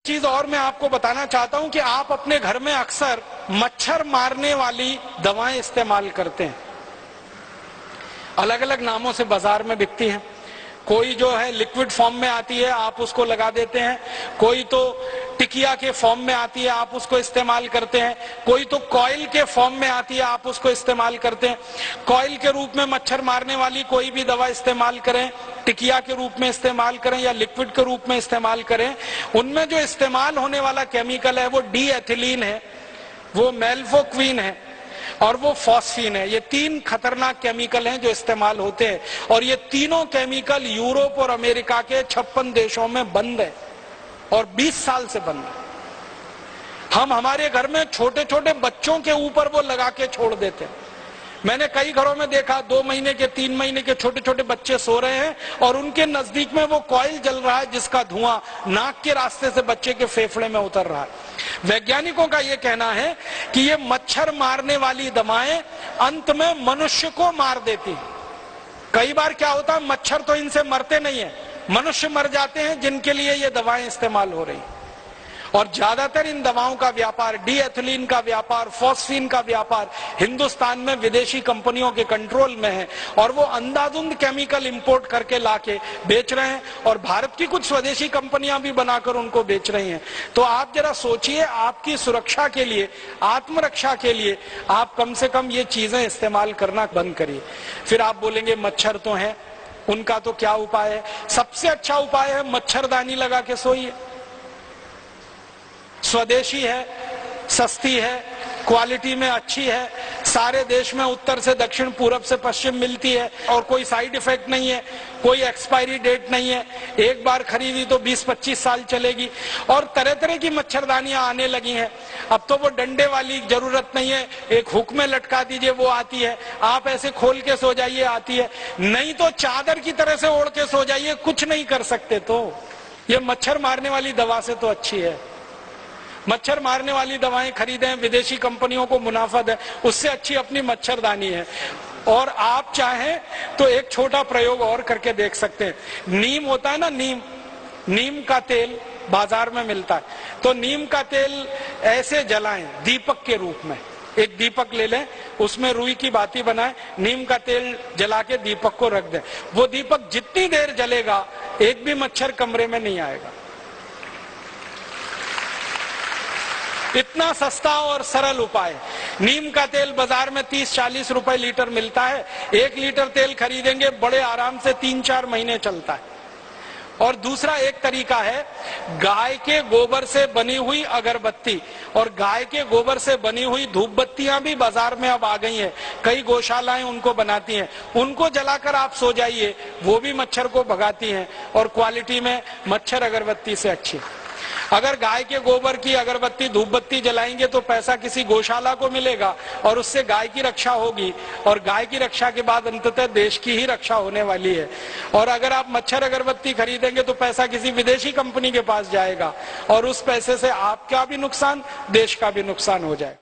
चीज और मैं आपको बताना चाहता हूं कि आप अपने घर में अक्सर मच्छर मारने वाली दवाएं इस्तेमाल करते हैं। अलग अलग नामों से बाजार में बिकती हैं। कोई जो है लिक्विड फॉर्म में आती है, आप उसको लगा देते हैं। कोई तो टिकिया के फॉर्म में आती है, आप उसको इस्तेमाल करते हैं। कोई तो कॉइल के फॉर्म में आती है, आप उसको इस्तेमाल करते हैं। कॉइल के रूप में मच्छर मारने वाली कोई भी दवा इस्तेमाल करें, टिकिया के रूप में इस्तेमाल करें या लिक्विड के रूप में इस्तेमाल करें, उनमें जो इस्तेमाल होने वाला केमिकल है वो डी एथिलीन है, वो मेल्फोक्विन है और वो फॉस्फीन है। ये तीन खतरनाक केमिकल हैं जो इस्तेमाल होते हैं और ये तीनों केमिकल यूरोप और अमेरिका के 56 देशों में बंद है और 20 साल से बंद है। हम हमारे घर में छोटे छोटे बच्चों के ऊपर वो लगा के छोड़ देते हैं। मैंने कई घरों में देखा 2 महीने के 3 महीने के छोटे छोटे बच्चे सो रहे हैं और उनके नजदीक में वो कॉइल जल रहा है जिसका धुआं नाक के रास्ते से बच्चे के फेफड़े में उतर रहा है। वैज्ञानिकों का ये कहना है कि ये मच्छर मारने वाली दवाएं अंत में मनुष्य को मार देती हैं। कई बार क्या होता है, मच्छर तो इनसे मरते नहीं है, मनुष्य मर जाते हैं जिनके लिए ये दवाएं इस्तेमाल हो रही हैं। और ज्यादातर इन दवाओं का व्यापार, डी एथिलीन का व्यापार, फॉस्फीन का व्यापार हिंदुस्तान में विदेशी कंपनियों के कंट्रोल में है और वो अंधाधुंध केमिकल इंपोर्ट करके लाके बेच रहे हैं और भारत की कुछ स्वदेशी कंपनियां भी बनाकर उनको बेच रही हैं। तो आप जरा सोचिए, आपकी सुरक्षा के लिए, आत्मरक्षा के लिए आप कम से कम ये चीजें इस्तेमाल करना बंद करिए। फिर आप बोलेंगे मच्छर तो है, उनका तो क्या उपाय है? सबसे अच्छा उपाय है मच्छरदानी लगा के सोइए। स्वदेशी है, सस्ती है, क्वालिटी में अच्छी है, सारे देश में उत्तर से दक्षिण पूरब से पश्चिम मिलती है और कोई साइड इफेक्ट नहीं है, कोई एक्सपायरी डेट नहीं है। एक बार खरीदी तो 20-25 साल चलेगी और तरह तरह की मच्छरदानियां आने लगी हैं। अब तो वो डंडे वाली जरूरत नहीं है, एक हुक में लटका दीजिए वो आती है, आप ऐसे खोल के सो जाइए आती है, नहीं तो चादर की तरह से ओढ़ के सो जाइए, कुछ नहीं कर सकते। तो ये मच्छर मारने वाली दवा से तो अच्छी है। मच्छर मारने वाली दवाएं खरीदें, विदेशी कंपनियों को मुनाफा दें, उससे अच्छी अपनी मच्छरदानी है। और आप चाहें तो एक छोटा प्रयोग और करके देख सकते हैं। नीम होता है ना, नीम का तेल बाजार में मिलता है, तो नीम का तेल ऐसे जलाएं दीपक के रूप में। एक दीपक ले लें, उसमें रुई की बाती बनाएं, नीम का तेल जला के दीपक को रख दें। वो दीपक जितनी देर जलेगा एक भी मच्छर कमरे में नहीं आएगा। इतना सस्ता और सरल उपाय। नीम का तेल बाजार में 30-40 रुपए लीटर मिलता है। 1 लीटर तेल खरीदेंगे, बड़े आराम से 3-4 महीने चलता है। और दूसरा एक तरीका है, गाय के गोबर से बनी हुई अगरबत्ती और गाय के गोबर से बनी हुई धूप बत्तियां भी बाजार में अब आ गई हैं। कई गौशालाएं उनको बनाती हैं, उनको जलाकर आप सो जाइए, वो भी मच्छर को भगाती हैं और क्वालिटी में मच्छर अगरबत्ती से अच्छी। अगर गाय के गोबर की अगरबत्ती धूप बत्ती जलाएंगे तो पैसा किसी गौशाला को मिलेगा और उससे गाय की रक्षा होगी और गाय की रक्षा के बाद अंततः देश की ही रक्षा होने वाली है। और अगर आप मच्छर अगरबत्ती खरीदेंगे तो पैसा किसी विदेशी कंपनी के पास जाएगा और उस पैसे से आपका भी नुकसान, देश का भी नुकसान हो जाएगा।